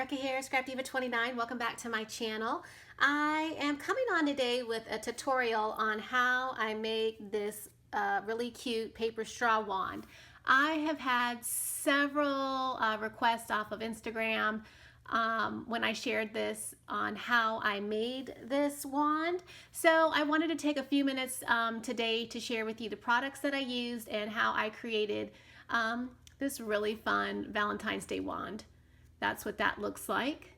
Erica here, Scrap Diva 29. Welcome back to my channel. I am coming on today with a tutorial on how I make this really cute paper straw wand. I have had several requests off of Instagram when I shared this on how I made this wand. So I wanted to take a few minutes today to share with you the products that I used and how I created this really fun Valentine's Day wand. That's what that looks like,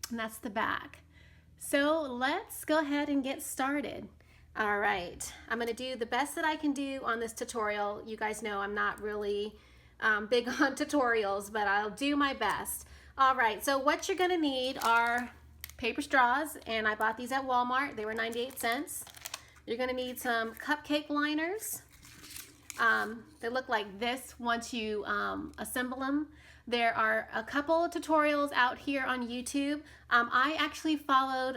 and that's the back. So let's go ahead and get started. All right, I'm going to do the best that I can do on this tutorial. You guys know I'm not really big on tutorials, but I'll do my best. All right, so what you're going to need are paper straws, and I bought these at Walmart. They were 98 cents. You're going to need some cupcake liners. They look like this once you assemble them. There are a couple of tutorials out here on YouTube. I actually followed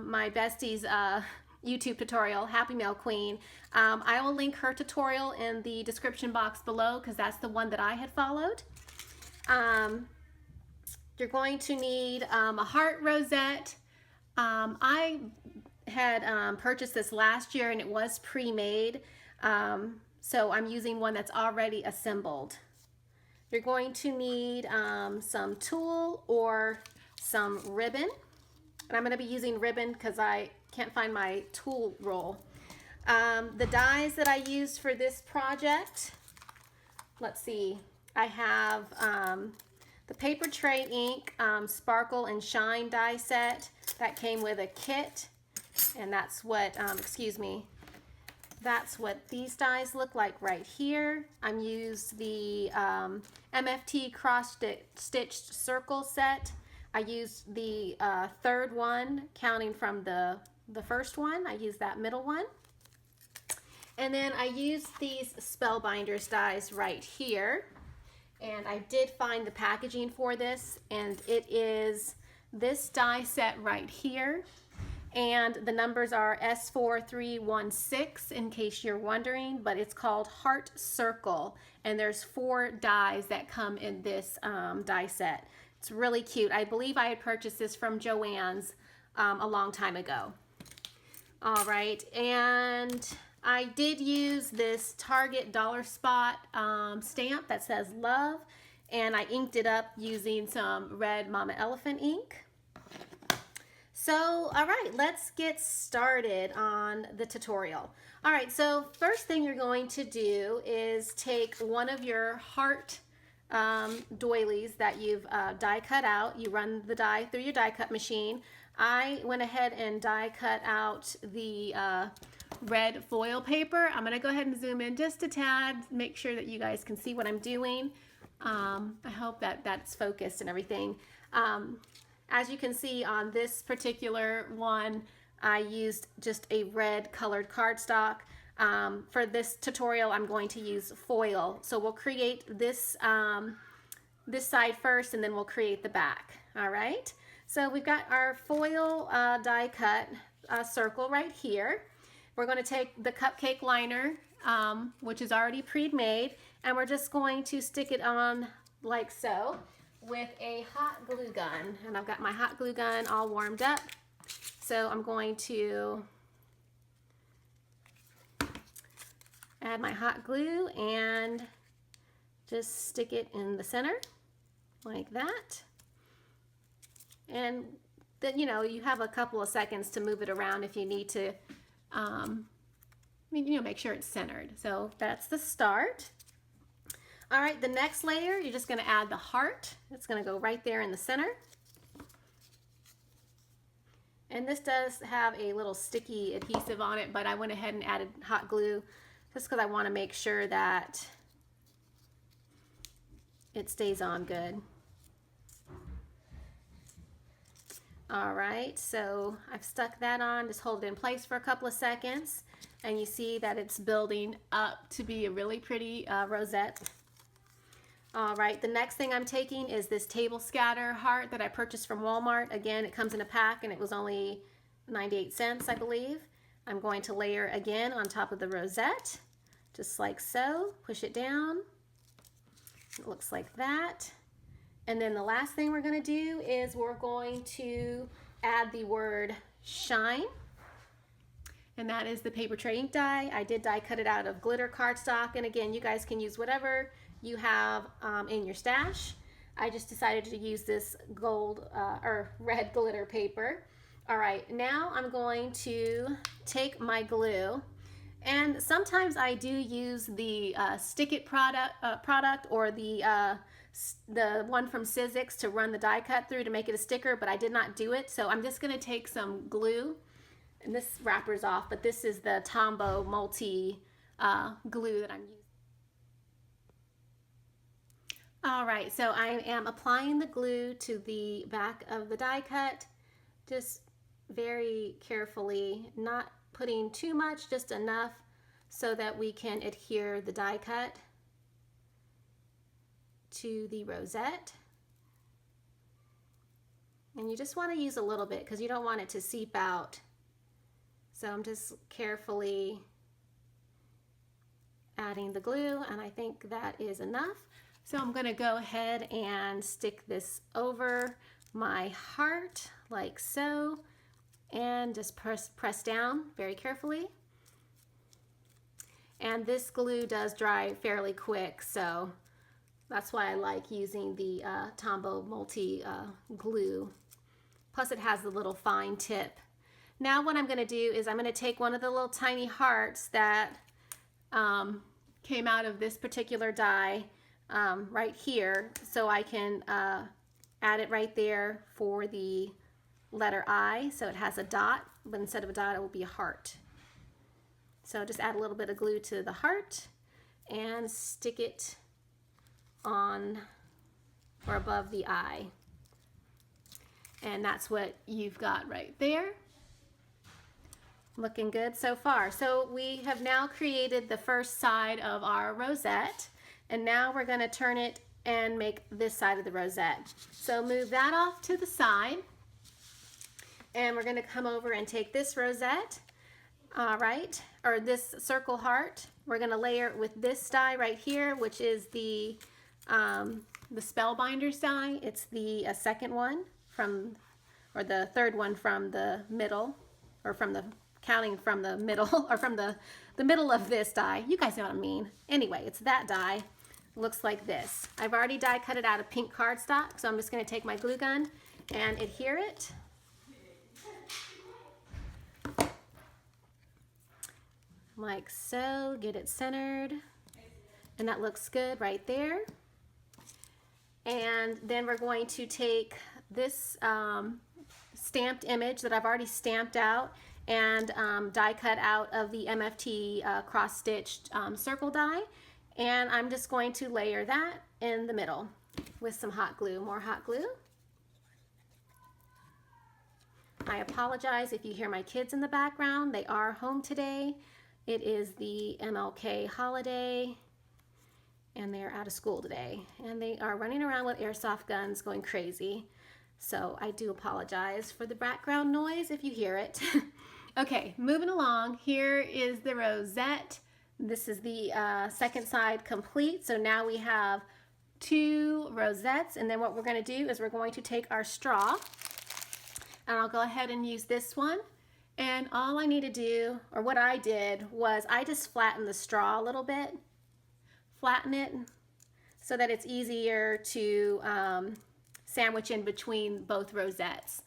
my bestie's YouTube tutorial, HappyMailQueen. I will link her tutorial in the description box below because that's the one that I had followed. You're going to need a heart rosette. I had purchased this last year and it was pre-made. So I'm using one that's already assembled. You're going to need some tulle or some ribbon. And I'm going to be using ribbon because I can't find my tulle roll. The dies that I used for this project, let's see, I have the paper tray ink sparkle and shine die set that came with a kit, and that's what that's what these dies look like right here. I'm used the MFT cross stitched circle set. I used the third one, counting from the first one. I used that middle one. And then I used these Spellbinders dies right here. And I did find the packaging for this, and it is this die set right here. And the numbers are S4316 in case you're wondering, but it's called Heart Circle, and there's 4 dies that come in this die set. It's really cute. I believe I had purchased this from Joann's a long time ago. All right, and I did use this Target Dollar Spot stamp that says love, and I inked it up using some red Mama Elephant ink. So, all right, let's get started on the tutorial. All right, so first thing you're going to do is take one of your heart doilies that you've die cut out. You run the die through your die cut machine. I went ahead and die cut out the red foil paper. I'm gonna go ahead and zoom in just a tad, make sure that you guys can see what I'm doing. I hope that that's focused and everything. As you can see on this particular one, I used just a red colored cardstock. For this tutorial, I'm going to use foil. So we'll create this, this side first, and then we'll create the back. All right. So we've got our foil die cut circle right here. We're going to take the cupcake liner, which is already pre-made, and we're just going to stick it on like so, with a hot glue gun. And I've got my hot glue gun all warmed up. So I'm going to add my hot glue and just stick it in the center like that. And then, you know, you have a couple of seconds to move it around if you need to, make sure it's centered. So that's the start. All right, the next layer, you're just going to add the heart. It's going to go right there in the center. And this does have a little sticky adhesive on it, but I went ahead and added hot glue just because I want to make sure that it stays on good. All right, so I've stuck that on, just hold it in place for a couple of seconds, and you see that it's building up to be a really pretty rosette. All right, the next thing I'm taking is this table scatter heart that I purchased from Walmart. Again, it comes in a pack and it was only 98 cents, I believe. I'm going to layer again on top of the rosette, just like so. Push it down. It looks like that. And then the last thing we're going to do is we're going to add the word shine. And that is the paper tray ink die. I did die cut it out of glitter cardstock. And again, you guys can use whatever you have in your stash. I just decided to use this gold or red glitter paper. All right, now I'm going to take my glue. And sometimes I do use the Stick It product or the one from Sizzix to run the die cut through to make it a sticker, but I did not do it. So I'm just gonna take some glue, and this wrapper's off, but this is the Tombow multi glue that I'm using. All right, so I am applying the glue to the back of the die cut, just very carefully, not putting too much, just enough so that we can adhere the die cut to the rosette. And you just want to use a little bit because you don't want it to seep out. So I'm just carefully adding the glue, and I think that is enough. So I'm going to go ahead and stick this over my heart like so, and just press down very carefully. And this glue does dry fairly quick, so that's why I like using the Tombow multi glue. Plus it has the little fine tip. Now what I'm going to do is I'm going to take one of the little tiny hearts that came out of this particular die right here, so I can add it right there for the letter I. So it has a dot, but instead of a dot it will be a heart. So just add a little bit of glue to the heart and stick it on or above the eye. And that's what you've got right there. Looking good so far. So we have now created the first side of our rosette, and now we're going to turn it and make this side of the rosette. So move that off to the side, and we're going to come over and take this rosette, right, or this circle heart. We're going to layer it with this die right here, which is the Spellbinders die. It's the second one from, or the third one from the middle, or from the counting from the middle, or from the middle of this die. You guys know what I mean. Anyway, it's that die. Looks like this. I've already die cut it out of pink cardstock, so I'm just going to take my glue gun and adhere it. Like so, get it centered, and that looks good right there. And then we're going to take this stamped image that I've already stamped out and die cut out of the MFT cross-stitched circle die, and I'm just going to layer that in the middle with some hot glue, more hot glue. I apologize if you hear my kids in the background. They are home today. It is the MLK holiday, and they're out of school today, and they are running around with airsoft guns going crazy. So I do apologize for the background noise if you hear it. Okay, moving along. Here is the rosette. This is the second side complete. So now we have 2 rosettes, and then what we're going to do is we're going to take our straw, and I'll go ahead and use this one. And all I need to do, or what I did, was I just flattened the straw a little bit. Flatten it so that it's easier to sandwich in between both rosettes,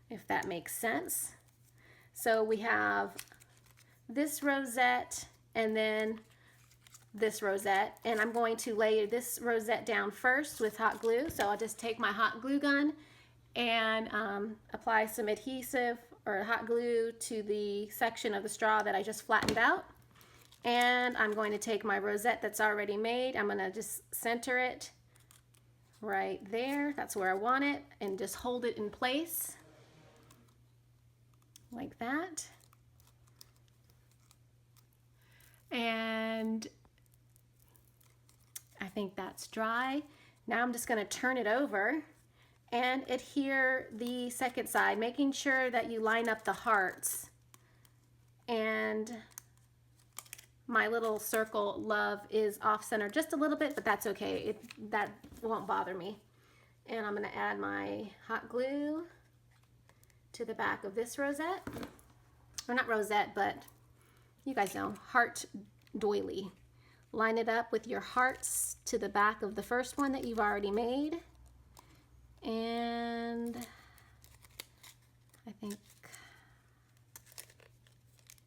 if that makes sense. So we have this rosette and then this rosette, and I'm going to lay this rosette down first with hot glue. So I'll just take my hot glue gun and apply some adhesive or hot glue to the section of the straw that I just flattened out. And I'm going to take my rosette that's already made. I'm going to just center it right there. That's where I want it, and just hold it in place like that. And I think that's dry. Now I'm just going to turn it over and adhere the second side, making sure that you line up the hearts. And my little circle love is off center just a little bit, but that's okay. That won't bother me. And I'm going to add my hot glue to the back of this rosette. Or not rosette, but you guys know, heart doily. Line it up with your hearts to the back of the first one that you've already made. And I think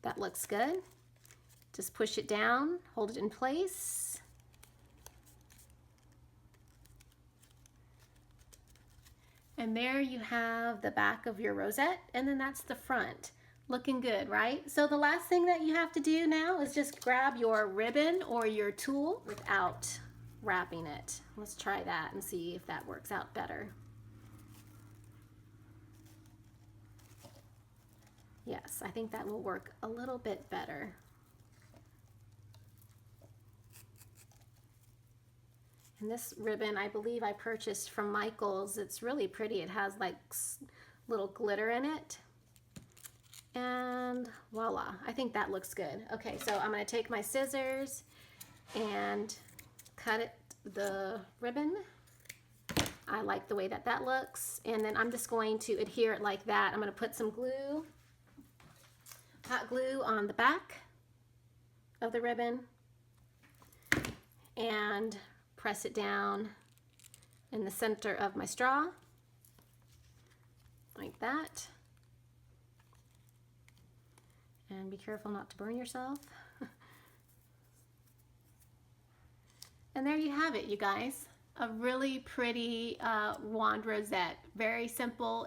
that looks good. Just push it down, hold it in place. And there you have the back of your rosette, and then that's the front. Looking good, right? So the last thing that you have to do now is just grab your ribbon or your tulle without wrapping it. Let's try that and see if that works out better. Yes, I think that will work a little bit better. And this ribbon, I believe I purchased from Michael's. It's really pretty. It has like little glitter in it. And voila, I think that looks good. Okay, so I'm gonna take my scissors and cut the ribbon. I like the way that that looks. And then I'm just going to adhere it like that. I'm gonna put some glue, hot glue on the back of the ribbon and press it down in the center of my straw, like that. And be careful not to burn yourself. And there you have it, you guys. A really pretty wand rosette. Very simple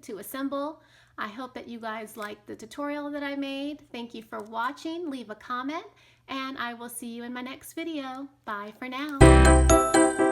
to assemble. I hope that you guys liked the tutorial that I made. Thank you for watching. Leave a comment, and I will see you in my next video. Bye for now.